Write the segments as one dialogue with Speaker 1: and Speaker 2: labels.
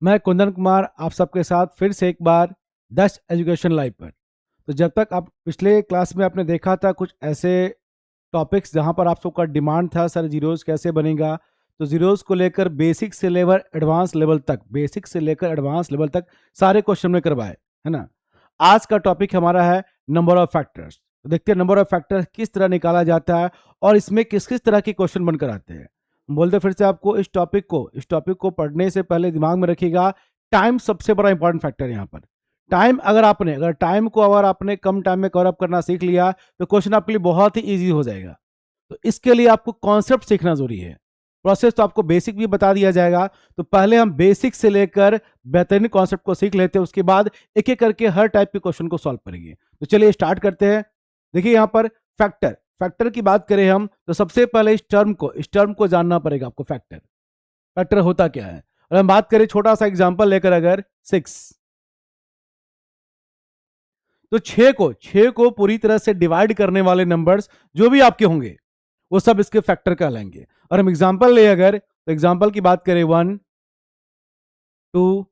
Speaker 1: मैं कुंदन कुमार आप सबके साथ फिर से एक बार दस एजुकेशन लाइव पर। तो जब तक आप पिछले क्लास में आपने देखा था कुछ ऐसे टॉपिक्स जहां पर आप सबका डिमांड था सर जीरोस कैसे बनेगा, तो जीरोस को लेकर बेसिक से लेकर एडवांस लेवल तक, बेसिक से लेकर एडवांस लेवल तक सारे क्वेश्चन में करवाए, है ना। आज का टॉपिक हमारा है नंबर ऑफ फैक्टर्स। तो देखते हैं नंबर ऑफ फैक्टर्स किस तरह निकाला जाता है और इसमें किस किस तरह के क्वेश्चन बनकर आते हैं। बोलते फिर से आपको इस टॉपिक को पढ़ने से पहले दिमाग में रखिएगा, टाइम सबसे बड़ा इंपॉर्टेंट फैक्टर है यहाँ पर। टाइम अगर टाइम को आपने कम टाइम में कवर अप करना सीख लिया तो क्वेश्चन आपके लिए बहुत ही इजी हो जाएगा। तो इसके लिए आपको कॉन्सेप्ट सीखना जरूरी है। प्रोसेस तो आपको बेसिक भी बता दिया जाएगा, तो पहले हम बेसिक से लेकर बेहतरीन कॉन्सेप्ट को सीख लेते हैं, उसके बाद एक एक करके हर टाइप के क्वेश्चन को सॉल्व करेंगे। तो चलिए स्टार्ट करते हैं। देखिए यहाँ पर फैक्टर की बात करें हम, तो सबसे पहले इस टर्म को जानना पड़ेगा आपको। फैक्टर होता क्या है। और हम बात करें छोटा सा एग्जांपल लेकर, अगर 6, तो 6 को पूरी तरह से डिवाइड करने वाले नंबर्स जो भी आपके होंगे वो सब इसके फैक्टर कहलाएंगे। और हम एग्जांपल ले अगर, तो एग्जांपल की बात करें 1 2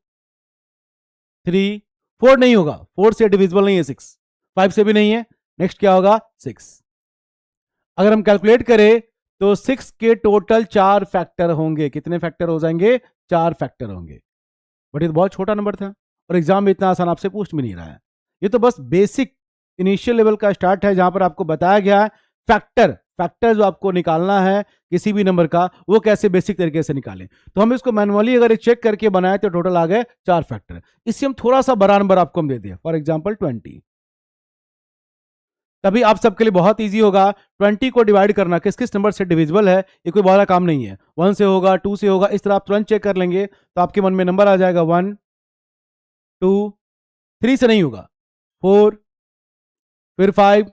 Speaker 1: 3 4 नहीं होगा, 4 से डिविजिबल नहीं है 6, 5 से भी नहीं है। नेक्स्ट क्या होगा 6। अगर हम कैलकुलेट करें तो 6 के टोटल 4 फैक्टर होंगे। कितने फैक्टर हो जाएंगे? 4 फैक्टर होंगे। बट ये तो बहुत छोटा नंबर था और एग्जाम में इतना आसान आपसे पूछ भी नहीं रहा है। ये तो बस बेसिक इनिशियल लेवल का स्टार्ट है, जहां पर आपको बताया गया है फैक्टर जो आपको निकालना है किसी भी नंबर का, वो कैसे बेसिक तरीके से निकालें। तो हम इसको मैनुअली अगर चेक करके बनाए तो टोटल आ गए 4 फैक्टर। इससे हम थोड़ा सा बड़ा नंबर आपको हम दे दिया, फॉर एग्जाम्पल 20। तभी आप सबके लिए बहुत इजी होगा 20 को डिवाइड करना किस किस नंबर से डिविजिबल है। ये कोई बड़ा काम नहीं है। 1 से होगा, 2 से होगा, इस तरह आप तुरंत चेक कर लेंगे तो आपके मन में नंबर आ जाएगा 1 2। 3 से नहीं होगा, 4, फिर 5,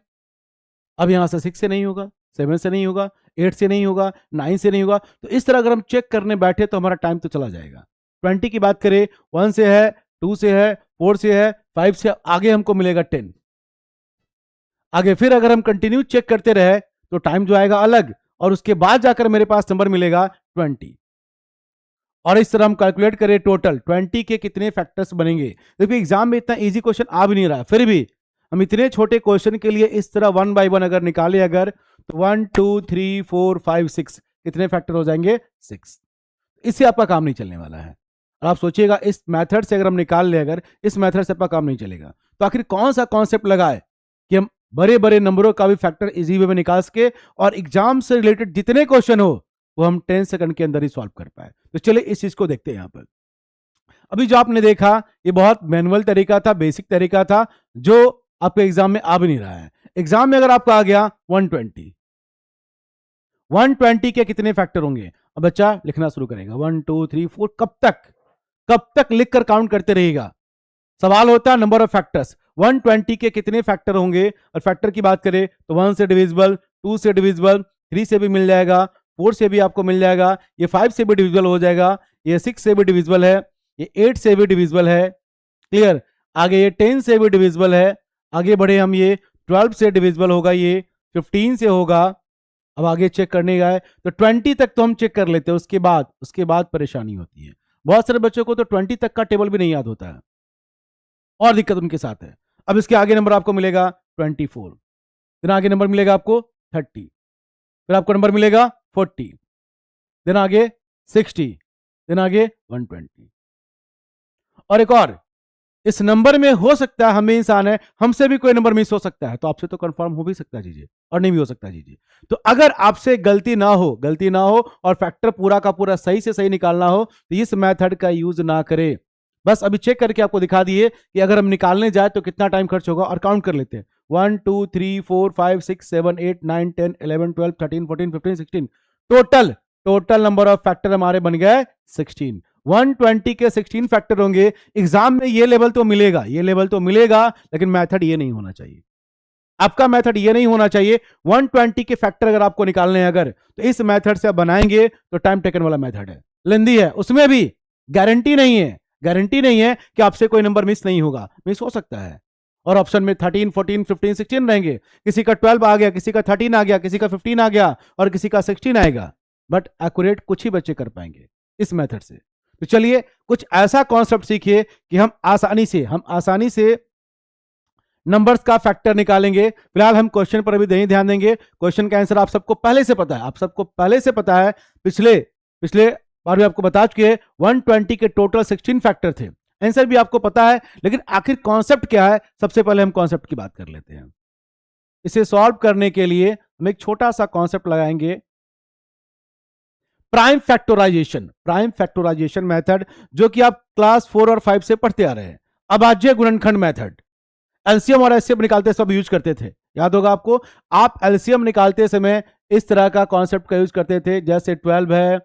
Speaker 1: अब यहां से 6 से नहीं होगा, 7 से नहीं होगा, 8 से नहीं होगा, 9 से नहीं होगा। तो इस तरह अगर हम चेक करने बैठे तो हमारा टाइम तो चला जाएगा। 20 की बात करें, 1 से है, 2 से है, 4 से है, 5 से आगे हमको मिलेगा 10। आगे फिर अगर हम कंटिन्यू चेक करते रहे तो टाइम जो आएगा अलग, और उसके बाद जाकर मेरे पास नंबर मिलेगा 20। और इस तरह हम कैलकुलेट करें टोटल 20 के कितने फैक्टर्स बनेंगे। देखिए एग्जाम में इतना इजी क्वेश्चन आ भी नहीं रहा, फिर भी हम इतने छोटे क्वेश्चन के लिए इस तरह 1 बाय 1 अगर निकाले, अगर तो 1 2 3 4 5 6 कितने फैक्टर हो जाएंगे? 6। इससे आपका काम नहीं चलने वाला है। और आप सोचिएगा इस मेथड से अगर हम निकाल ले, अगर इस मेथड से आपका काम नहीं चलेगा, तो आखिर कौन सा कॉन्सेप्ट लगाए कि हम बड़े बड़े नंबरों का भी फैक्टर इजी वे में निकाल सके और एग्जाम से रिलेटेड जितने क्वेश्चन हो वो हम 10 सेकंड के अंदर ही सॉल्व कर पाए। तो चलिए इस चीज को देखते हैं। यहां पर अभी जो आपने देखा ये बहुत मैनुअल तरीका था, बेसिक तरीका था, जो आपके एग्जाम में आ भी नहीं रहा है। एग्जाम में अगर आपका आ गया 120 के कितने फैक्टर होंगे, अब बच्चा लिखना शुरू करेगा 1 2 3 4। कब तक लिखकर काउंट करते रहेगा। सवाल होता है नंबर ऑफ फैक्टर्स, 120 के कितने फैक्टर होंगे। और फैक्टर की बात करें तो 1 से डिविजिबल, 2 से डिविजिबल, 3 से भी मिल जाएगा, 4 से भी आपको मिल जाएगा, ये 5 से भी डिविजिबल हो जाएगा, ये 6 से भी डिविजिबल है, ये 8 से भी डिविजिबल है। क्लियर। आगे ये 10 से भी डिविजिबल है। आगे बढ़े हम, ये 12 से डिविजिबल होगा, ये 15 से होगा। अब आगे चेक करने गए तो 20 तक तो हम चेक कर लेते हैं, उसके बाद परेशानी होती है। बहुत सारे बच्चों को तो 20 तक का टेबल भी नहीं याद होता है और दिक्कत उनके साथ है। अब इसके आगे नंबर आपको मिलेगा 24, फिर आगे नंबर मिलेगा आपको 30, फिर आपको नंबर मिलेगा 40, देन आगे 60, देन आगे 120। और एक और, इस नंबर में हो सकता है, हम इंसान है, हमसे भी कोई नंबर मिस हो सकता है, तो आपसे तो कंफर्म हो भी सकता है जीजिए, और नहीं भी हो सकता जीजिए। तो अगर आपसे गलती ना हो और फैक्टर पूरा का पूरा सही से सही निकालना हो तो इस मेथड का यूज ना करें। बस अभी चेक करके आपको दिखा दिए कि अगर हम निकालने जाए तो कितना टाइम खर्च होगा, और काउंट कर लेते हैं 1 2 3 4 5 6 7 8 9 10 11 12 13 14 15 16। टोटल नंबर ऑफ फैक्टर हमारे बन गए 16। 120 के 16 फैक्टर होंगे। एग्जाम में ये लेवल तो मिलेगा, लेकिन मेथड ये नहीं होना चाहिए। आपका मेथड ये नहीं होना चाहिए। 120 के फैक्टर अगर आपको निकालने हैं, अगर तो इस मेथड से आप बनाएंगे तो टाइम टेकन वाला मेथड है, लेंदी है, उसमें भी गारंटी नहीं है कि आपसे कोई नंबर मिस नहीं होगा, मिस हो सकता है। और ऑप्शन में 13 14 15 16 रहेंगे, किसी का 12 आ गया, किसी का 13 आ गया, किसी का 15 आ गया और किसी का 16 आएगा, बट एक्यूरेट कुछ ही बच्चे कर पाएंगे इस मेथड से। तो चलिए कुछ ऐसा कॉन्सेप्ट सीखिए कि हम आसानी से नंबर्स का फैक्टर निकालेंगे। फिलहाल हम क्वेश्चन पर अभी नहीं ध्यान देंगे। क्वेश्चन का आंसर आप सबको पहले से पता है, पिछले बार भी आपको बता चुके हैं। 120 के टोटल 16 फैक्टर थे, आंसर भी आपको पता है, लेकिन आखिर कॉन्सेप्ट क्या है, सबसे पहले हम कॉन्सेप्ट की बात कर लेते हैं। इसे सॉल्व करने के लिए हम एक छोटा सा कॉन्सेप्ट लगाएंगे, प्राइम फैक्टराइजेशन मेथड, जो कि आप क्लास 4 और 5 से पढ़ते आ रहे हैं। अभाज्य गुणनखंड मेथड, एलसीएम और एचसीएफ निकालते सब यूज करते थे, याद होगा आपको। आप एलसीएम निकालते समय इस तरह का कॉन्सेप्ट का यूज करते थे, जैसे 12 है,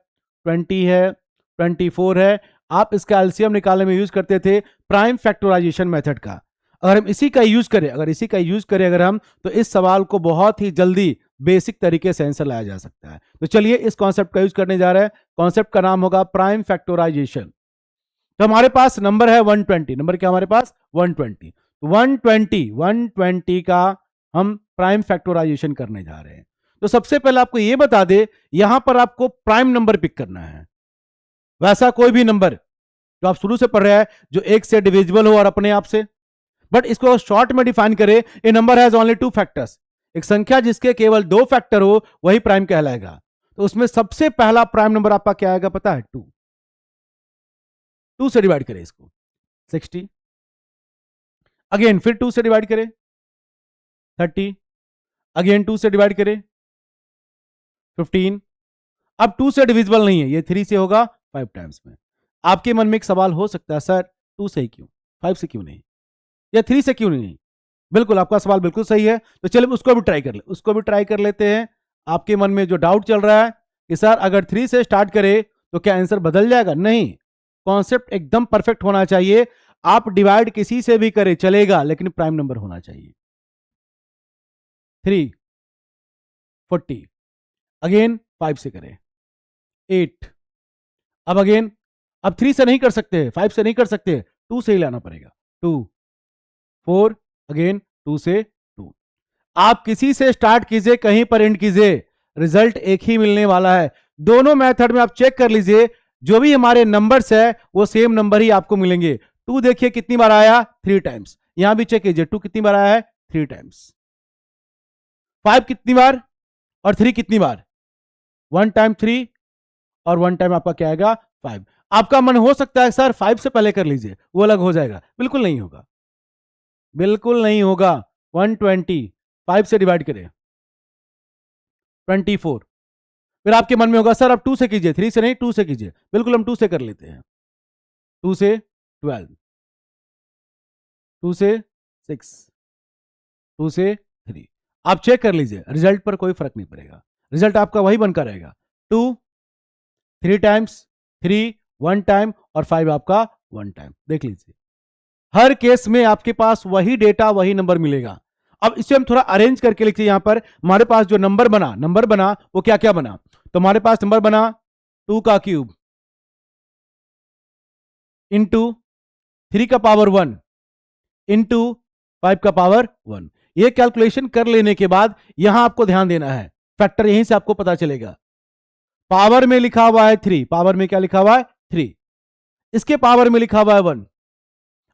Speaker 1: 20 है, 24 है, आप इसका एलसीएम निकालने में यूज करते थे प्राइम फैक्टराइजेशन मेथड का। अगर हम इसी का यूज करें अगर हम, तो इस सवाल को बहुत ही जल्दी बेसिक तरीके से आंसर लाया जा सकता है। तो चलिए इस कॉन्सेप्ट का यूज करने जा रहे हैं। कॉन्सेप्ट का नाम होगा प्राइम फैक्टराइजेशन। तो हमारे पास नंबर है 120, नंबर क्या हमारे पास 120, 120 का हम प्राइम फैक्टराइजेशन करने जा रहे हैं। तो सबसे पहले आपको यह बता दे, यहां पर आपको प्राइम नंबर पिक करना है, वैसा कोई भी नंबर जो आप शुरू से पढ़ रहे हैं, जो एक से डिविजिबल हो और अपने आप से। बट इसको शॉर्ट में डिफाइन करें, ए नंबर हैज ओनली 2 फैक्टर्स, एक संख्या जिसके केवल 2 फैक्टर हो वही प्राइम कहलाएगा। तो उसमें सबसे पहला प्राइम नंबर आपका क्या आएगा पता है, 2 से डिवाइड करें इसको 60, अगेन फिर 2 से डिवाइड करें 30, अगेन 2 से डिवाइड करें 15। अब 2 से डिविजिबल नहीं है, ये 3 से होगा 5 टाइम्स में। आपके मन में एक सवाल हो सकता है, सर 2 से ही क्यों, 5 से क्यों नहीं, या 3 से क्यों नहीं? बिल्कुल, आपका सवाल बिल्कुल सही है। तो चलिए उसको भी ट्राई कर लेते हैं। आपके मन में जो डाउट चल रहा है कि सर अगर 3 से स्टार्ट करें तो क्या आंसर बदल जाएगा? नहीं, कॉन्सेप्ट एकदम परफेक्ट होना चाहिए। आप डिवाइड किसी से भी करें चलेगा, लेकिन प्राइम नंबर होना चाहिए। 3, 40, अगेन 5 से करें 8, अब अगेन, अब 3 से नहीं कर सकते, 5 से नहीं कर सकते, 2 से ही लाना पड़ेगा। 2, 4, अगेन 2 से 2। आप किसी से स्टार्ट कीजिए, कहीं पर एंड कीजिए, रिजल्ट एक ही मिलने वाला है। दोनों मेथड में आप चेक कर लीजिए, जो भी हमारे नंबर्स है वो सेम नंबर ही आपको मिलेंगे। 2 देखिए कितनी बार आया, 3 टाइम्स। यहां भी चेक कीजिए 2 कितनी बार आया है, 3 टाइम्स। 5 कितनी बार और 3 कितनी बार, 1 टाइम 3 और 1 टाइम आपका क्या आएगा 5। आपका मन हो सकता है सर 5 से पहले कर लीजिए, वो अलग हो जाएगा। बिल्कुल नहीं होगा, बिल्कुल नहीं होगा। 120 5 से डिवाइड करें 24। फिर आपके मन में होगा सर अब 2 से कीजिए, 3 से नहीं 2 से कीजिए। बिल्कुल हम 2 से कर लेते हैं। 2 से 12, 2 से 6, 2 से 3। आप चेक कर लीजिए, रिजल्ट पर कोई फर्क नहीं पड़ेगा, रिजल्ट आपका वही बनकर रहेगा। 2 3 टाइम्स, 3 1 टाइम और 5 आपका 1 टाइम। देख लीजिए, हर केस में आपके पास वही डेटा वही नंबर मिलेगा। अब इसे हम थोड़ा अरेंज करके लिखते हैं। यहां पर हमारे पास जो नंबर बना वो क्या क्या बना, तो हमारे पास नंबर बना 2 का क्यूब इंटू 3 का पावर 1 इंटू 5 का पावर 1। ये कैलकुलेशन कर लेने के बाद यहां आपको ध्यान देना है, फैक्टर यहीं से आपको पता चलेगा। पावर में लिखा हुआ है 3, पावर में क्या लिखा हुआ है 3, इसके पावर में लिखा हुआ है 1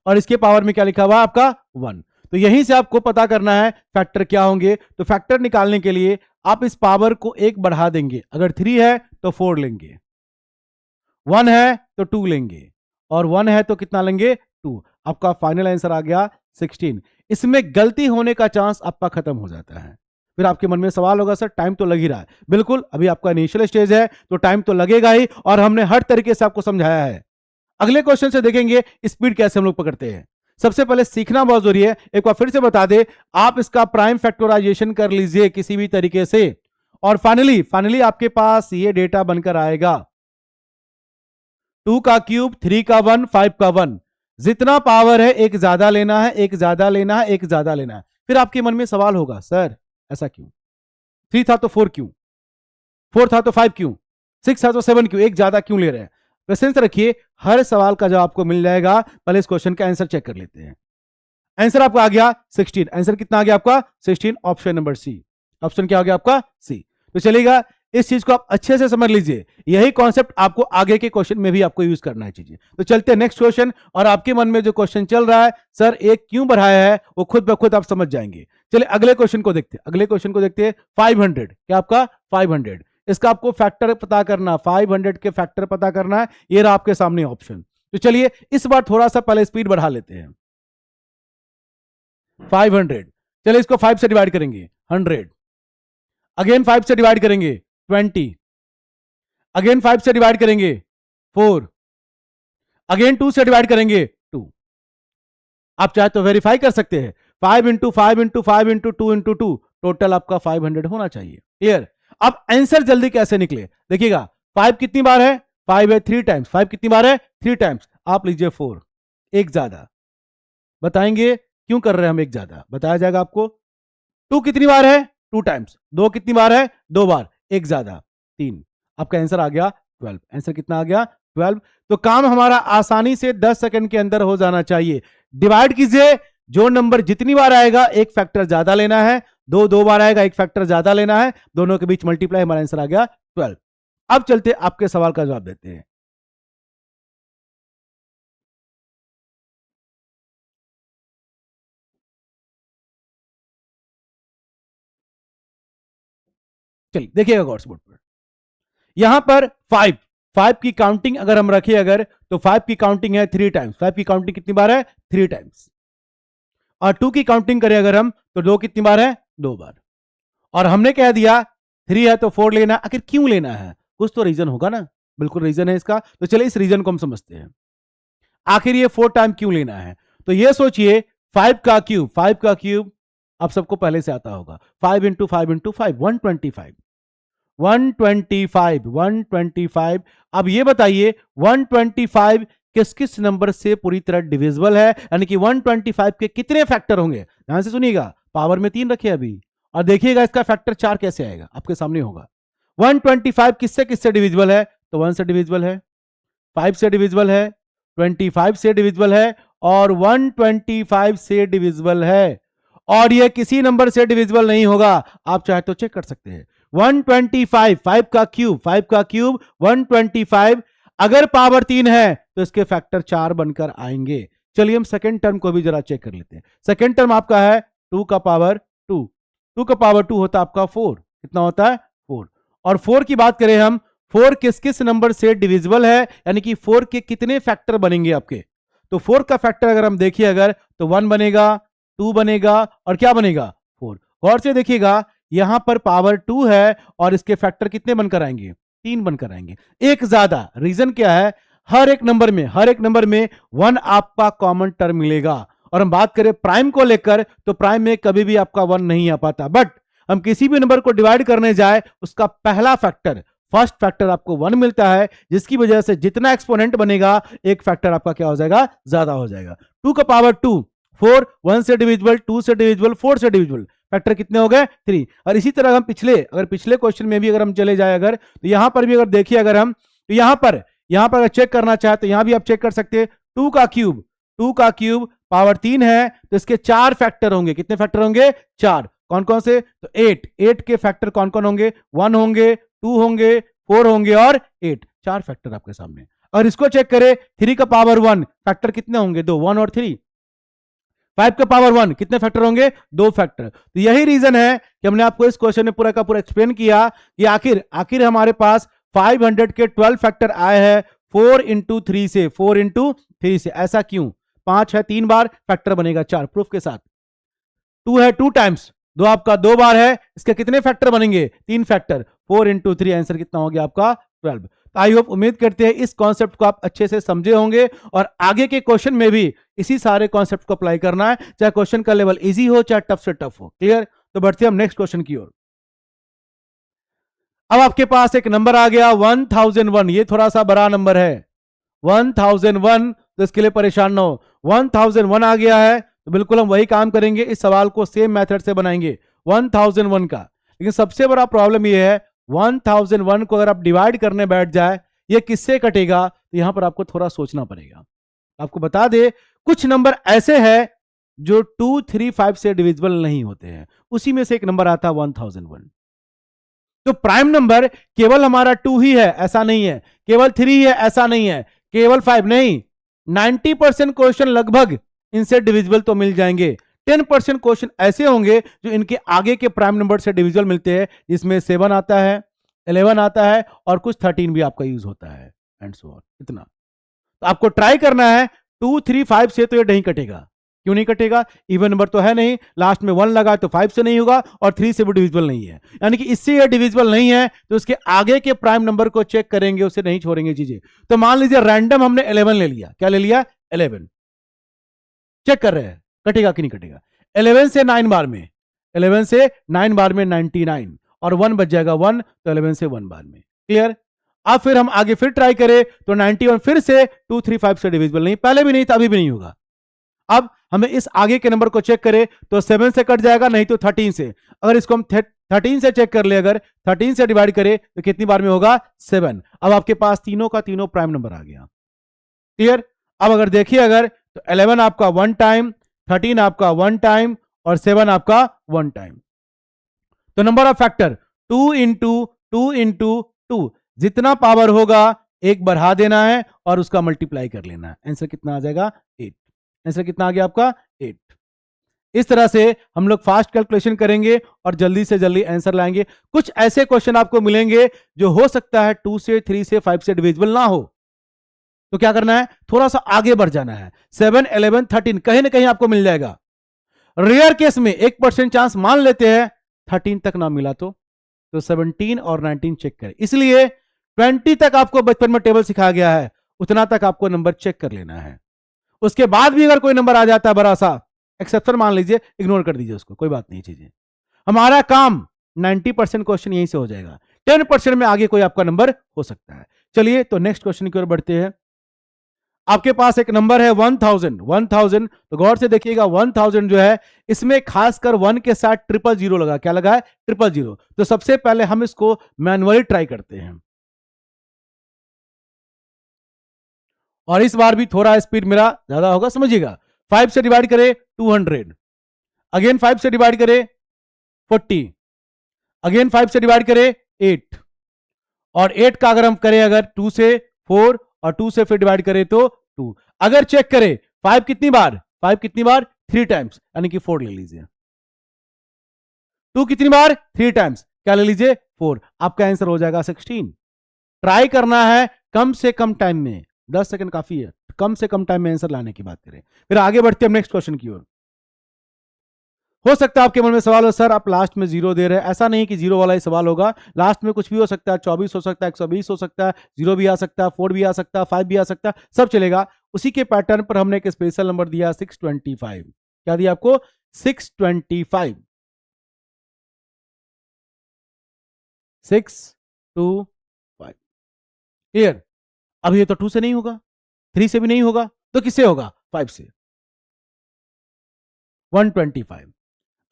Speaker 1: और इसके पावर में क्या लिखा हुआ है आपका 1। तो यहीं से आपको पता करना है फैक्टर क्या होंगे। तो फैक्टर निकालने के लिए आप इस पावर को 1 बढ़ा देंगे, अगर 3 है तो 4 लेंगे, 1 है तो 2 लेंगे और 1 है तो कितना लेंगे 2। आपका फाइनल आंसर आ गया 16। इसमें गलती होने का चांस आपका खत्म हो जाता है। फिर आपके मन में सवाल होगा सर टाइम तो लग ही रहा है। बिल्कुल, अभी आपका इनिशियल स्टेज है तो टाइम तो लगेगा ही, और हमने हर तरीके से आपको समझाया है। अगले क्वेश्चन से देखेंगे स्पीड कैसे हम लोग पकड़ते हैं। सबसे पहले सीखना बहुत जरूरी है, एक बार फिर से बता दे, आप इसका प्राइम फैक्टराइजेशन कर लीजिए किसी भी तरीके से, और फाइनली आपके पास ये डेटा बनकर आएगा 2 का क्यूब, 3 का 1, 5 का 1। जितना पावर है एक ज्यादा लेना है, एक ज्यादा लेना है, एक ज्यादा लेना है। फिर आपके मन में सवाल होगा सर ऐसा क्यों, 3 था तो 4 क्यों, 4 था तो 5 क्यों, 6 था तो 7 क्यों, एक ज्यादा क्यों ले रहे हैं? पेशेंस रखिए, हर सवाल का जवाब आपको मिल जाएगा। पहले इस क्वेश्चन का आंसर चेक कर लेते हैं। आंसर आपका आ गया 16। आंसर कितना आ गया आपका 16, ऑप्शन नंबर सी। ऑप्शन क्या हो गया आपका सी। तो चलिएगा इस चीज को आप अच्छे से समझ लीजिए, यही कॉन्सेप्ट आपको आगे के क्वेश्चन में भी आपको यूज करना है चीजें। तो चलते हैं नेक्स्ट क्वेश्चन, और आपके मन में जो क्वेश्चन चल रहा है सर एक क्यों बढ़ाया है, वो खुद ब खुद आप समझ जाएंगे। चलिए अगले क्वेश्चन को देखते हैं, अगले क्वेश्चन को देखते हैं। 500 क्या आपका 500, इसका आपको फैक्टर पता करना, 500 के फैक्टर पता करना है, ये रहा आपके सामने ऑप्शन। तो चलिए इस बार थोड़ा सा पहले स्पीड बढ़ा लेते हैं। 500, चलिए इसको 5 से डिवाइड करेंगे 100, अगेन 5 से डिवाइड करेंगे 20, अगेन 5 से डिवाइड करेंगे 4, अगेन 2 से डिवाइड करेंगे 2। आप चाहे तो वेरीफाई कर सकते हैं, 5 into 5 into 5 into 2 into 2, total आपका 500 होना चाहिए। क्लियर। अब आंसर जल्दी कैसे निकले देखिएगा, 5 कितनी बार है, 5 है 3 टाइम्स, 5 कितनी बार है 3 टाइम्स, आप लीजिए 4, एक ज्यादा। बताएंगे क्यों कर रहे हैं हम एक ज्यादा, बताया जाएगा आपको। 2 कितनी बार है 2 टाइम्स, 2 कितनी बार है 2 बार, एक ज्यादा 3, आपका आंसर आ गया 12। आंसर कितना आ गया 12। तो काम हमारा आसानी से 10 सेकंड के अंदर हो जाना चाहिए। डिवाइड कीजिए, जो नंबर जितनी बार आएगा एक फैक्टर ज्यादा लेना है, दो बार आएगा एक फैक्टर ज्यादा लेना है, दोनों के बीच मल्टीप्लाई, हमारा आंसर आ गया 12। अब चलते आपके सवाल का जवाब देते हैं। चलिए देखिएगा गौर से बोर्ड पर, यहां पर 5 की काउंटिंग अगर हम रखें अगर, तो 5 की काउंटिंग है 3 टाइम्स, 5 की काउंटिंग कितनी बार है 3 टाइम्स। और 2 की काउंटिंग करें अगर हम, तो 2 कितनी बार है 2 बार। और हमने कह दिया 3 है तो 4 लेना, आखिर क्यों लेना है, कुछ तो रीजन होगा ना, बिल्कुल रीजन है इसका। तो चलिए इस रीजन को हम समझते हैं, आखिर ये 4 टाइम क्यों लेना है। तो ये सोचिए 5 का क्यूब, 5 का क्यूब आप सबको पहले से आता होगा, 5 इंटू 5 इंटू 5 125, 125 125। अब ये बताइए 125 किस किस नंबर से पूरी तरह डिविजिबल है, यानी कि 125 के कितने फैक्टर होंगे। ध्यान से सुनिएगा, पावर में 3 रखे अभी, और देखिएगा इसका फैक्टर 4 कैसे आएगा, आपके सामने होगा। 125 किससे किससे डिविजिबल है, तो 1 से डिविजिबल है, 5 से डिविजिबल है, 25 से डिविजिबल है, और 125 से डिविजिबल है। और ये किसी नंबर से डिविजिबल नहीं होगा, आप चाहे तो चेक कर सकते हैं। 125 5 का क्यूब, 5 का क्यूब 125, अगर पावर 3 है तो इसके फैक्टर 4 बनकर आएंगे। चलिए हम सेकंड टर्म को भी जरा चेक कर लेते हैं। सेकंड टर्म आपका है 2 का पावर 2, 2 का पावर 2 होता है आपका 4, कितना होता है 4। और 4 की बात करें हम, 4 किस किस नंबर से डिविजिबल है, यानी कि 4 के कितने फैक्टर बनेंगे आपके। तो 4 का फैक्टर अगर हम देखिए अगर, तो 1 बनेगा, 2 बनेगा, और क्या बनेगा 4। गौर से देखिएगा, यहां पर पावर 2 है और इसके फैक्टर कितने बनकर आएंगे 3 बनकर आएंगे, एक ज्यादा। रीजन क्या है, हर एक नंबर में 1 आपका कॉमन टर्म मिलेगा। और हम बात करें प्राइम को लेकर, तो प्राइम में कभी भी आपका 1 नहीं आ पाता, बट हम किसी भी नंबर को डिवाइड करने जाए, उसका पहला फैक्टर, फर्स्ट फैक्टर आपको 1 मिलता है, जिसकी वजह से जितना एक्सपोनेंट बनेगा एक फैक्टर आपका क्या हो जाएगा, ज्यादा हो जाएगा। 2 का पावर 2 4, 1 से डिविजिबल, 2 से डिविजिबल, 4 से डिविजिबल, फैक्टर कितने हो गए 3। और इसी तरह हम पिछले क्वेश्चन में भी अगर हम चले जाए अगर, तो यहां पर भी अगर देखिए अगर हम, तो यहां पर अगर चेक करना चाहे तो यहां भी आप चेक कर सकते हैं। 2 का क्यूब पावर 3 है, तो इसके 4 फैक्टर होंगे, कितने फैक्टर होंगे 4। कौन कौन से, तो 8 के फैक्टर कौन कौन होंगे, 1 होंगे, 2 होंगे, 4 होंगे और 8, 4 फैक्टर आपके सामने। और इसको चेक करें 3 का पावर 1, फैक्टर कितने होंगे 2, 1 और 3। 5 का पावर 1, कितने फैक्टर होंगे 2 फैक्टर। तो यही रीजन है कि हमने आपको इस क्वेश्चन में पूरा का पूरा एक्सप्लेन किया कि आखिर हमारे पास 500 के 12 फैक्टर आए हैं 4 इंटू 3 से, 4 इंटू 3 से। ऐसा क्यों, 5 है 3 बार, फैक्टर बनेगा 4, प्रूफ के साथ। 2 है 2 टाइम्स, 2 आपका 2 बार है, इसके कितने फैक्टर बनेंगे 3 फैक्टर, 4 इंटू 3, आंसर कितना हो गया आपका 12। आई होप, उम्मीद करते हैं इस कॉन्सेप्ट को आप अच्छे से समझे होंगे, और आगे के क्वेश्चन में भी इसी सारे कॉन्सेप्ट को अप्लाई करना है, चाहे क्वेश्चन का लेवल इजी हो चाहे टफ से टफ हो। क्लियर। तो बढ़ते हैं हम नेक्स्ट क्वेश्चन की ओर। अब आपके पास एक नंबर आ गया 1001, ये थोड़ा सा बड़ा नंबर है 1001, तो इसके लिए परेशान ना हो। 1001 आ गया है तो बिल्कुल हम वही काम करेंगे, इस सवाल को सेम मेथड से बनाएंगे 1001 का। लेकिन सबसे बड़ा प्रॉब्लम ये है 1001 को अगर आप डिवाइड करने बैठ जाए, ये किससे कटेगा, तो यहां पर आपको थोड़ा सोचना पड़ेगा। आपको बता दे, कुछ नंबर ऐसे हैं जो 2, 3, 5 से डिविजिबल नहीं होते हैं, उसी में से एक नंबर आता है 1001। तो प्राइम नंबर केवल हमारा 2 ही है ऐसा नहीं है, केवल 3 है ऐसा नहीं है, केवल 5 नहीं, 90% क्वेश्चन लगभग इनसे डिविजिबल तो मिल जाएंगे। 10% क्वेश्चन ऐसे होंगे जो इनके आगे के प्राइम नंबर से डिविजिबल मिलते हैं, जिसमें 7 आता है, 11 आता है और कुछ 13 भी आपका यूज होता है एंड सो ऑन। इतना तो आपको ट्राई करना है। 2, 3, 5 से तो ये नहीं कटेगा। क्यों नहीं कटेगा? इवन नंबर तो है नहीं, लास्ट में 1 लगा तो 5 से नहीं होगा और 3 से भी डिविजिबल नहीं है, यानी कि इससे ये डिविजिबल नहीं है तो उसके आगे के प्राइम नंबर को चेक करेंगे, उसे नहीं छोड़ेंगे चीजें। तो मान लीजिए रैंडम हमने 11 ले लिया, क्या ले लिया? 11 चेक कर रहे हैं कटेगा कि नहीं कटेगा। 11 से 9 बार में, 11 से 9 बार में 99 और 1 बच जाएगा 1, तो 11 से 1 बार में। क्लियर? अब फिर हम आगे फिर ट्राई करें तो 91 फिर से 2, 3, 5 से डिविजिबल नहीं, पहले भी नहीं था अभी भी नहीं होगा। अब हमें इस आगे के नंबर को चेक करें तो 7 से कट जाएगा, नहीं तो 13 से। अगर इसको हम 13 से चेक कर ले, अगर 13 से डिवाइड करें तो कितनी बार में होगा? 7। अब आपके पास तीनों का तीनों प्राइम नंबर आ गया। क्लियर? अब अगर देखिए अगर तो 11 आपका 1 टाइम, 13 आपका 1 टाइम और 7 आपका 1 टाइम। तो number of factor 2 into 2 into 2, जितना पावर होगा एक बढ़ा देना है और उसका मल्टीप्लाई कर लेना है। आंसर कितना आ जाएगा? 8। आंसर कितना आ गया आपका? 8। इस तरह से हम लोग फास्ट कैलकुलेशन करेंगे और जल्दी से जल्दी आंसर लाएंगे। कुछ ऐसे क्वेश्चन आपको मिलेंगे जो हो सकता है 2 से 3 से 5 से डिविजिबल ना हो, तो क्या करना है? थोड़ा सा आगे बढ़ जाना है। 7, 11, 13 कहीं ना कहीं आपको मिल जाएगा। रेयर केस में 1% चांस मान लेते हैं 13 तक ना मिला तो 17 और 19 चेक करें। इसलिए 20 तक आपको बचपन में टेबल सिखाया गया है, उतना तक आपको नंबर चेक कर लेना है। उसके बाद भी अगर कोई नंबर आ जाता है बड़ा सा, एक्सेप्शन मान लीजिए, इग्नोर कर दीजिए उसको, कोई बात नहीं। चीजें हमारा काम 90% क्वेश्चन यहीं से हो जाएगा, 10% में आगे कोई आपका नंबर हो सकता है। चलिए तो नेक्स्ट क्वेश्चन की ओर बढ़ते हैं। आपके पास एक नंबर है 1000, 1000, तो गौर से देखिएगा 1000 जो है इसमें खासकर 1 के साथ 000 लगा। क्या लगा है? 000। तो सबसे पहले हम इसको मैनुअली ट्राई करते हैं और इस बार भी थोड़ा स्पीड मेरा ज्यादा होगा, समझिएगा। 5 से डिवाइड करें 200, अगेन 5 से डिवाइड करें 40, अगेन 5 से डिवाइड करें 8 और 8 का अगर हम करें अगर 2 से 4 और 2 से फिर डिवाइड करें तो 2। अगर चेक करें 5 कितनी बार? 5 कितनी बार? 3 टाइम्स, यानी कि 4 ले लीजिए। 2 कितनी बार? 3 टाइम्स, क्या ले लीजिए? 4। आपका आंसर हो जाएगा 16। ट्राई करना है कम से कम टाइम में, 10 सेकंड काफी है, कम से कम टाइम में आंसर लाने की बात करें। फिर आगे बढ़ते हैं नेक्स्ट क्वेश्चन की ओर। हो सकता है आपके मन में सवाल हो, सर आप लास्ट में 0 दे रहे हैं। ऐसा नहीं कि 0 वाला ही सवाल होगा, लास्ट में कुछ भी हो सकता है, 24 हो सकता है, 120 हो सकता है, 0 भी आ सकता है, 4 भी आ सकता है, 5 भी आ सकता है, सब चलेगा। उसी के पैटर्न पर हमने एक स्पेशल नंबर दिया 625। क्या दिया आपको? 625। 625। क्लियर? अब ये तो 2 से नहीं होगा, 3 से भी नहीं होगा, तो किससे होगा? 5 से। 125,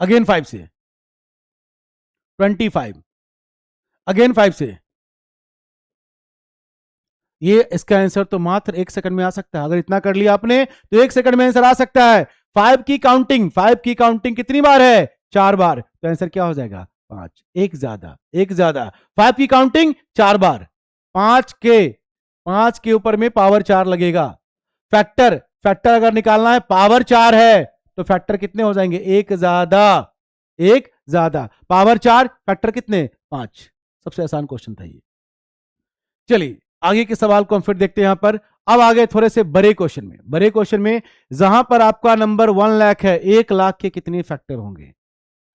Speaker 1: अगेन 5 से, 25, अगेन 5 से। ये इसका आंसर तो मात्र 1 सेकंड में आ सकता है। अगर इतना कर लिया आपने तो 1 सेकंड में आंसर आ सकता है। 5 की काउंटिंग, 5 की काउंटिंग कितनी बार है? 4 बार, तो आंसर क्या हो जाएगा? 5। एक ज्यादा, एक ज्यादा। 5 की काउंटिंग 4 बार, 5 के ऊपर में पावर 4 लगेगा। फैक्टर, फैक्टर अगर निकालना है, पावर 4 है तो फैक्टर कितने हो जाएंगे? एक ज्यादा, एक ज्यादा। पावर 4, फैक्टर कितने? 5। सबसे आसान क्वेश्चन था ये। चलिए आगे के सवाल को हम फिर देखते हैं। यहां पर अब आगे थोड़े से बड़े क्वेश्चन में, बड़े क्वेश्चन में जहां पर आपका नंबर 1 लाख है, 1 लाख के कितने फैक्टर होंगे?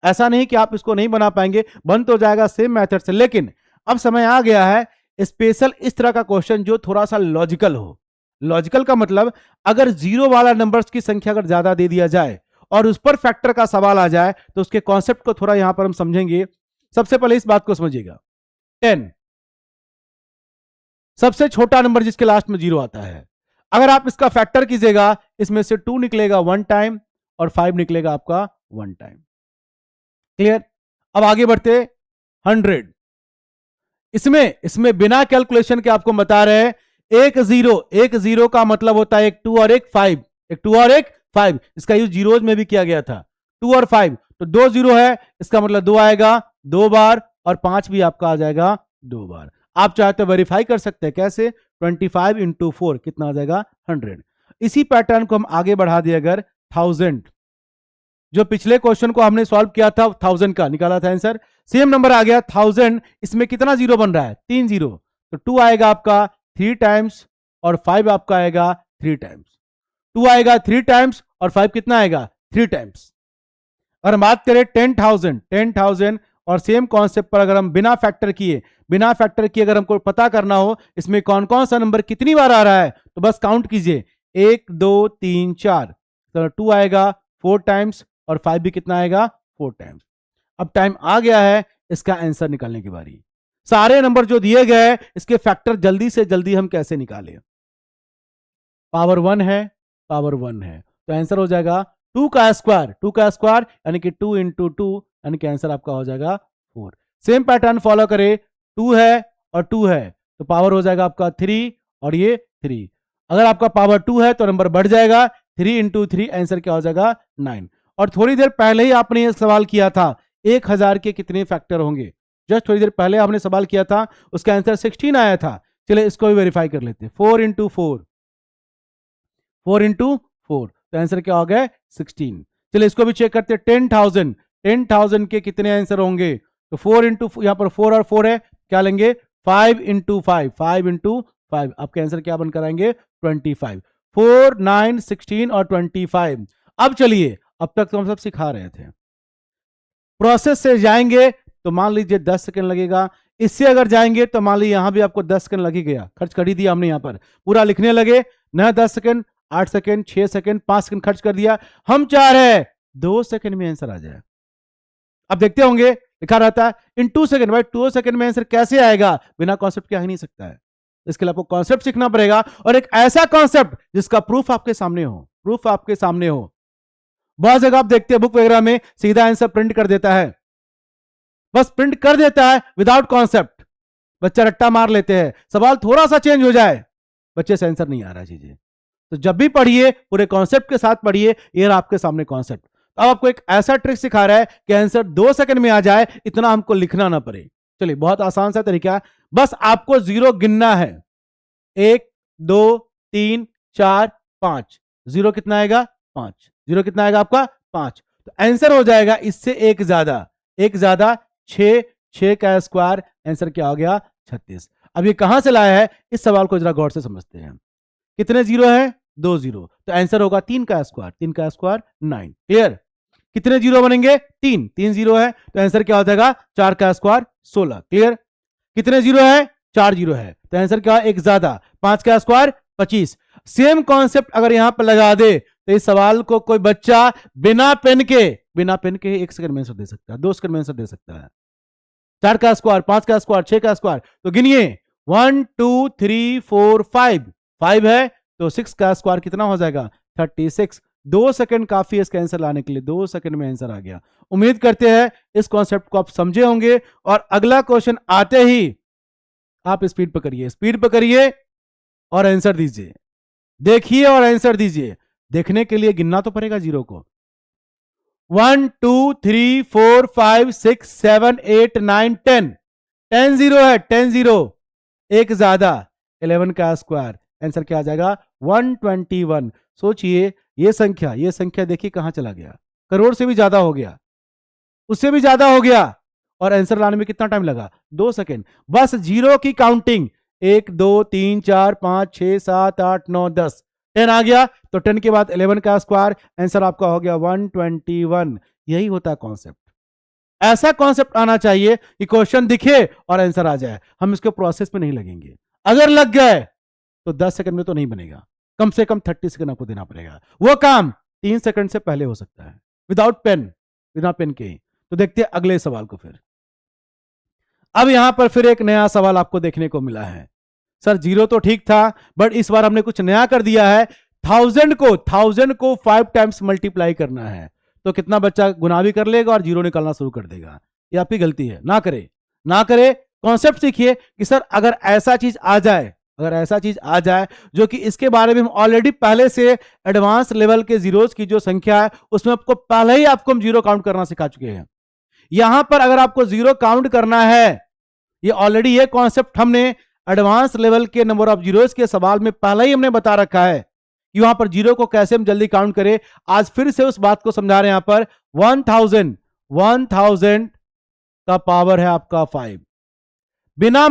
Speaker 1: ऐसा नहीं कि आप इसको नहीं बना पाएंगे, बन तो जाएगा सेम मेथड से, लेकिन अब समय आ गया है स्पेशल इस तरह का क्वेश्चन जो थोड़ा सा लॉजिकल हो। लॉजिकल का मतलब अगर 0 वाला नंबर्स की संख्या अगर ज्यादा दे दिया जाए और उस पर फैक्टर का सवाल आ जाए तो उसके कॉन्सेप्ट को थोड़ा यहां पर हम समझेंगे। सबसे पहले इस बात को समझिएगा, 10 सबसे छोटा नंबर जिसके लास्ट में 0 आता है। अगर आप इसका फैक्टर कीजिएगा, इसमें से 2 निकलेगा 1 टाइम और 5 निकलेगा आपका 1 टाइम। क्लियर? अब आगे बढ़ते 100। इसमें बिना कैलकुलेशन के आपको बता रहे हैं, एक जीरो का मतलब होता है एक 2 और एक 5, एक 2 और एक 5। इसका यूज जीरोज में भी किया गया था। 2 और 5, तो 2 0 है, इसका मतलब 2 आएगा 2 बार और 5 भी आपका आ जाएगा 2 बार। आप चाहे तो वेरीफाई कर सकते हैं, कैसे? 25 इंटू 4 कितना आ जाएगा? 100। इसी पैटर्न को हम आगे बढ़ा दिए, अगर 1000, जो पिछले क्वेश्चन को हमने सॉल्व किया था 1000 का निकाला था आंसर, सेम नंबर आ गया 1000, इसमें कितना जीरो बन रहा है? 3 जीरो, तो 2 आएगा आपका 3 टाइम्स और 5 आपका आएगा 3 टाइम्स। 2 आएगा 3 टाइम्स और 5 कितना आएगा? 3 टाइम्स। अगर हम बात करें 10,000 और सेम कॉन्सेप्ट पर अगर हम बिना फैक्टर किए अगर हमको पता करना हो इसमें कौन कौन सा नंबर कितनी बार आ रहा है, तो बस काउंट कीजिए, 1 2 3 4, तो 2 आएगा 4 टाइम्स और 5 भी कितना आएगा? 4 टाइम्स। अब टाइम आ गया है इसका आंसर निकालने की बारी। सारे नंबर जो दिए गए हैं इसके फैक्टर जल्दी से जल्दी हम कैसे निकालें? पावर 1 है, पावर 1 है, तो आंसर हो जाएगा 2 का स्क्वायर यानी कि 2 इंटू 2, यानी कि आंसर आपका हो जाएगा 4। सेम पैटर्न फॉलो करें, 2 है और 2 है, तो पावर हो जाएगा आपका 3 और ये 3। अगर आपका पावर 2 है तो नंबर बढ़ जाएगा, 3 इंटू 3 आंसर क्या हो जाएगा? 9। और थोड़ी देर पहले ही आपने ये सवाल किया था 1000 के कितने फैक्टर होंगे, जस्ट थोड़ी देर पहले आपने सवाल किया था, उसका आंसर 16 आया था। चलिए इसको भी वेरीफाई कर लेते हैं। 4 इंटू 4 तो आंसर क्या हो गया? 16। चलिए इसको भी चेक करते हैं। 10,000 के कितने आंसर होंगे? तो 4 इंटू, यहां पर 4 और 4 है, क्या लेंगे? 5 इंटू 5 आपके आंसर क्या बनकर आएंगे? 25। 4 9 16 और 25। अब चलिए, अब तक तो हम सब सिखा रहे थे, प्रोसेस से जाएंगे तो मान लीजिए 10 सेकंड लगेगा, इससे अगर जाएंगे तो मान लीजिए यहां भी आपको 10 सेकंड लग ही गया, खर्च कर ही दिया हमने, यहां पर पूरा लिखने लगे ना, 10 सेकंड, 8 सेकंड, 6 सेकंड, 5 सेकंड खर्च कर दिया। हम चाह रहे हैं 2 सेकंड में आंसर आ जाए। अब देखते होंगे लिखा रहता है इन 2 सेकंड, भाई 2 सेकंड में आंसर कैसे आएगा? बिना कॉन्सेप्ट के आ ही नहीं सकता है। इसके लिए आपको कॉन्सेप्ट सीखना पड़ेगा, और एक ऐसा कॉन्सेप्ट जिसका प्रूफ आपके सामने हो। बहुत जगह आप देखते हैं बुक वगैरह में सीधा आंसर प्रिंट कर देता है, बस प्रिंट कर देता है विदाउट कॉन्सेप्ट, बच्चा रट्टा मार लेते हैं, सवाल थोड़ा सा चेंज हो जाए, बच्चे से आंसर नहीं आ रहा चीजें। तो जब भी पढ़िए पूरे कॉन्सेप्ट के साथ पढ़िए। ये रहा आपके सामने कॉन्सेप्ट। अब आपको एक ऐसा ट्रिक सिखा रहा है कि आंसर 2 सेकंड में आ जाए, इतना हमको लिखना ना पड़े। चलिए बहुत आसान सा तरीका, बस आपको जीरो गिनना है। 1 2 3 4 5, जीरो कितना आएगा? 5। जीरो कितना आएगा आपका? 5। तो आंसर हो जाएगा इससे एक ज्यादा 6, 6 का स्क्वायर, आंसर क्या हो गया? 36। अब ये कहां से लाया है, इस सवाल को जरा गौर से समझते हैं। कितने जीरो है? 2 जीरो, तो आंसर होगा 3 का स्क्वायर 9। क्लियर? कितने जीरो बनेंगे? 3 जीरो है, तो आंसर क्या हो जाएगा? 4 का स्क्वायर 16। क्लियर? कितने जीरो है? 4 जीरो है, तो आंसर क्या? एक ज्यादा, 5 का स्क्वायर 25। सेम कॉन्सेप्ट अगर यहां पर लगा दे तो इस सवाल को कोई बच्चा बिना पेन के 1 सेकंड में आंसर दे सकता है, 2 सेकंड में आंसर दे सकता है। 4 का स्क्वायर, 5 का स्क्वायर, 6 का स्क्वायर, तो गिनिए 1 2 3 4 5 है, तो 6 का स्क्वायर कितना हो जाएगा? 36। 2 सेकंड काफी है इसका आंसर लाने के लिए, 2 सेकंड में आंसर आ गया। उम्मीद करते हैं इस कॉन्सेप्ट को आप समझे होंगे, और अगला क्वेश्चन आते ही आप स्पीड पकड़िए और आंसर दीजिए। देखिए और आंसर दीजिए। देखने के लिए गिनना तो पड़ेगा जीरो को। 1 2 3 4 5 6 7 8 9 10, 10 जीरो है, 10 जीरो, एक ज्यादा, 11 का स्क्वायर, आंसर क्या आ जाएगा? 121। सोचिए ये संख्या देखिए कहां चला गया, करोड़ से भी ज्यादा हो गया, उससे भी ज्यादा हो गया, और आंसर लाने में कितना टाइम लगा? 2 सेकंड। बस जीरो की काउंटिंग 1 2 3 4 5 6 7 8 9 10, 10 आ गया, तो 10 के बाद 11 का स्क्वायर, आंसर आपका हो गया 121। यही होता है कॉन्सेप्ट। ऐसा कॉन्सेप्ट आना चाहिए कि क्वेश्चन दिखे और आंसर आ जाए। हम इसके प्रोसेस में नहीं लगेंगे, अगर लग गए तो 10 सेकंड में तो नहीं बनेगा, कम से कम 30 सेकंड आपको देना पड़ेगा। वो काम 3 सेकंड से पहले हो सकता है, विदाउट पेन, बिना पेन के। तो देखते हैं अगले सवाल को। फिर अब यहां पर फिर एक नया सवाल आपको देखने को मिला है। सर जीरो तो ठीक था, बट इस बार हमने कुछ नया कर दिया है। 1000 को 5 टाइम्स मल्टीप्लाई करना है, तो कितना बच्चा गुना भी कर लेगा और जीरो निकालना शुरू कर देगा। ये आपकी गलती है, ना करे। कॉन्सेप्ट सीखिए कि सर अगर ऐसा चीज आ जाए जो कि इसके बारे में हम ऑलरेडी पहले से एडवांस लेवल के जीरोस की जो संख्या है उसमें आपको पहले ही हम जीरो काउंट करना सिखा चुके हैं। यहां पर अगर आपको जीरो काउंट करना है, ये ऑलरेडी ये कॉन्सेप्ट हमने एडवांस लेवल के नंबर ऑफ जीरोस के सवाल में पहले ही हमने बता रखा है कि वहां पर जीरो को कैसे हम जल्दी काउंट करें। आज फिर से उस बात को समझा रहे हैं। यहां पर 1000 का पावर है आपका 5, बिना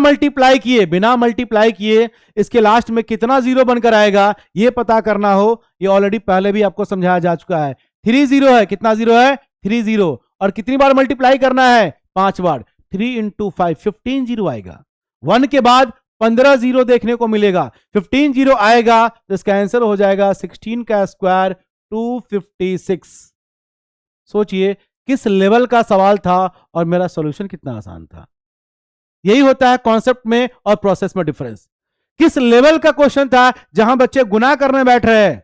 Speaker 1: मल्टीप्लाई किए इसके लास्ट में कितना जीरो बनकर आएगा ये पता करना हो, ये ऑलरेडी पहले भी आपको समझाया जा चुका है। 3 जीरो है, कितना जीरो है 3 जीरो, और कितनी बार मल्टीप्लाई करना है 5 बार। 3 इंटू 5 15 जीरो आएगा। 1 के बाद 15 जीरो देखने को मिलेगा, 15 जीरो आएगा तो इसका आंसर हो जाएगा 16 का स्क्वायर 256। सोचिए किस लेवल का सवाल था और मेरा सॉल्यूशन कितना आसान था। यही होता है कॉन्सेप्ट में और प्रोसेस में डिफरेंस। किस लेवल का क्वेश्चन था जहां बच्चे गुना करने बैठ रहे हैं।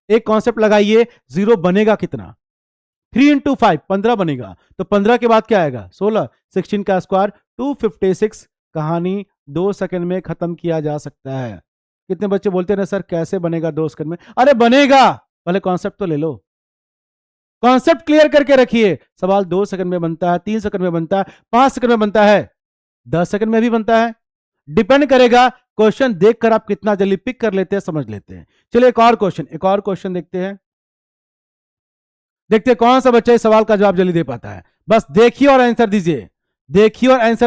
Speaker 1: एक कॉन्सेप्ट लगाइए, जीरो बनेगा कितना, 3 इंटू 5 15 बनेगा, तो 15 के बाद क्या आएगा 16, 16 का स्क्वायर 256। कहानी 2 सेकंड में खत्म किया जा सकता है। कितने बच्चे बोलते हैं ना सर कैसे बनेगा 2 सेकंड में, अरे बनेगा, पहले कॉन्सेप्ट तो ले लो, कॉन्सेप्ट क्लियर करके रखिए। सवाल 2 सेकंड में बनता है, 3 सेकंड में बनता है, 5 सेकंड में बनता है, 10 सेकंड में भी बनता है। डिपेंड करेगा क्वेश्चन देखकर आप कितना जल्दी पिक कर लेते हैं, समझ लेते हैं। चलिए एक और क्वेश्चन देखते हैं। देखते हैं कौन सा बच्चा इस सवाल का जवाब जल्दी दे पाता है। बस देखिए और आंसर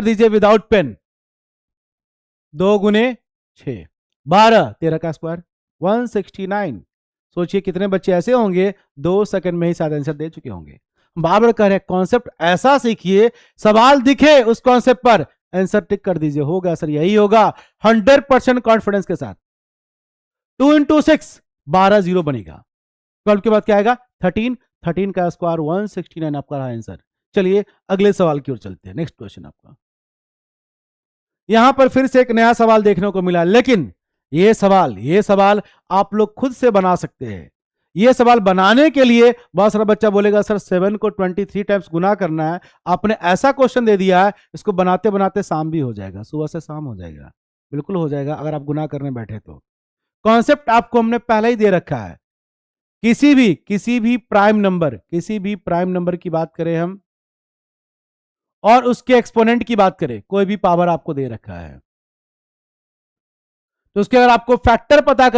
Speaker 1: दीजिए, विदाउट पेन। 2 गुने 6 12, 13 का स्क्वायर 169। सोचिए कितने बच्चे ऐसे होंगे 2 सेकंड में ही शायद आंसर दे चुके होंगे। बार बार कह रहे हैं कॉन्सेप्ट ऐसा सीखिए, सवाल दिखे उस कॉन्सेप्ट पर आंसर टिक कर दीजिए, होगा सर यही होगा 100% कॉन्फिडेंस के साथ। 2 इंटू 6 12 जीरो बनेगा, 12 के बाद क्या आएगा 13, 13 का स्क्वायर 169 आपका रहा आंसर। चलिए अगले सवाल की ओर चलते हैं। नेक्स्ट क्वेश्चन आपका, यहां पर फिर से एक नया सवाल देखने को मिला, लेकिन ये सवाल आप लोग खुद से बना सकते हैं। ये सवाल बनाने के लिए बहुत सारा बच्चा बोलेगा सर 7 को 23 टाइम्स गुना करना है, आपने ऐसा क्वेश्चन दे दिया है, इसको बनाते बनाते शाम भी हो जाएगा, सुबह से शाम हो जाएगा। बिल्कुल हो जाएगा अगर आप गुना करने बैठे तो। कॉन्सेप्ट आपको हमने पहले ही दे रखा है। किसी भी प्राइम नंबर की बात करें हम और उसके एक्सपोनेंट की बात करें, कोई भी पावर आपको दे रखा है तो उसके अगर आपको फैक्टर पता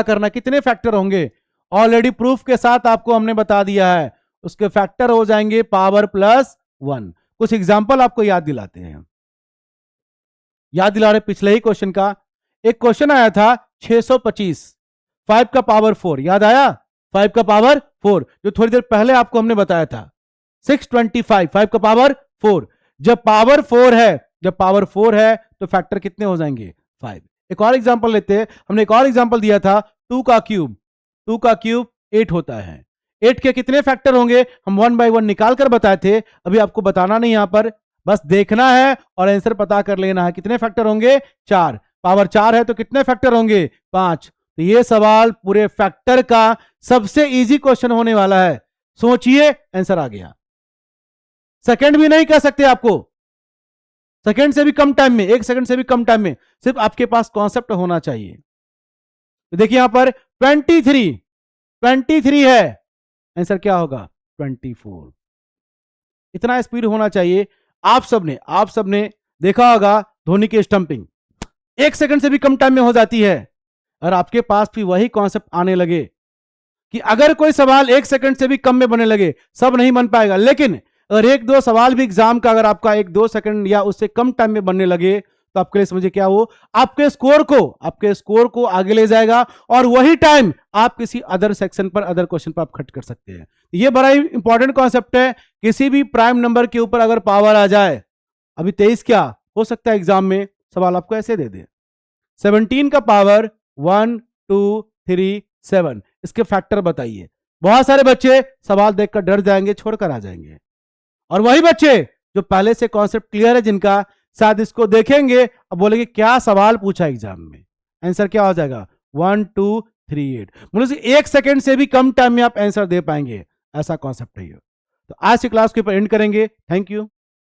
Speaker 1: करना कितने फैक्टर होंगे, ऑलरेडी प्रूफ के साथ आपको हमने बता दिया है। उसके फैक्टर हो जाएंगे पावर प्लस 1। कुछ एग्जांपल आपको याद दिलाते हैं, याद दिला रहे पिछले ही क्वेश्चन का। एक क्वेश्चन आया था 625, 5 का पावर 4, याद आया 5 का पावर 4 जो थोड़ी देर पहले आपको हमने बताया था। 625 5 का पावर 4, जब पावर 4 है तो फैक्टर कितने हो जाएंगे 5। एक और एग्जांपल लेते हैं, हमने एक और एग्जांपल दिया था 2 का क्यूब 8 होता है। 8 के कितने फैक्टर होंगे हम 1 बाय 1 निकाल कर बताए थे, अभी आपको बताना नहीं, यहां पर बस देखना है और आंसर पता कर लेना है। कितने फैक्टर होंगे 4, पावर 4 है तो कितने फैक्टर होंगे 5। तो ये सवाल पूरे फैक्टर का सबसे इजी क्वेश्चन होने वाला है। सोचिए आंसर आ गया। सेकंड भी नहीं कह सकते आपको, सेकंड से भी कम टाइम में, 1 सेकंड से भी कम टाइम में, सिर्फ आपके पास कॉन्सेप्ट होना चाहिए। तो देखिए यहां पर 23 है, आंसर क्या होगा 24। इतना स्पीड होना चाहिए। आप सबने देखा होगा धोनी की स्टंपिंग 1 सेकंड से भी कम टाइम में हो जाती है। और आपके पास भी वही कॉन्सेप्ट आने लगे कि अगर कोई सवाल 1 सेकंड से भी कम में बनने लगे, सब नहीं बन पाएगा, लेकिन अगर 1-2 सवाल भी एग्जाम का अगर आपका 1-2 सेकंड या उससे कम टाइम में बनने लगे तो आपके लिए समझिए क्या हो, आपके स्कोर को आगे ले जाएगा और वही टाइम आप किसी अदर सेक्शन पर, अदर क्वेश्चन पर आप खर्च कर सकते हैं। ये बड़ा ही इंपॉर्टेंट कॉन्सेप्ट है। किसी भी प्राइम नंबर के ऊपर अगर पावर आ जाए, अभी 23 क्या हो सकता है एग्जाम में सवाल आपको ऐसे दे दे 17 का पावर 1 2 3 7, इसके फैक्टर बताइए। बहुत सारे बच्चे सवाल देखकर डर जाएंगे, छोड़कर आ जाएंगे, और वही बच्चे जो पहले से कॉन्सेप्ट क्लियर है जिनका, शायद इसको देखेंगे अब बोलेंगे क्या सवाल पूछा एग्जाम में, आंसर क्या हो जाएगा 1 2 3 8। मतलब 1 सेकंड से भी कम टाइम में आप आंसर दे पाएंगे, ऐसा कॉन्सेप्ट है ये। तो आज की क्लास के ऊपर एंड करेंगे। Thank you.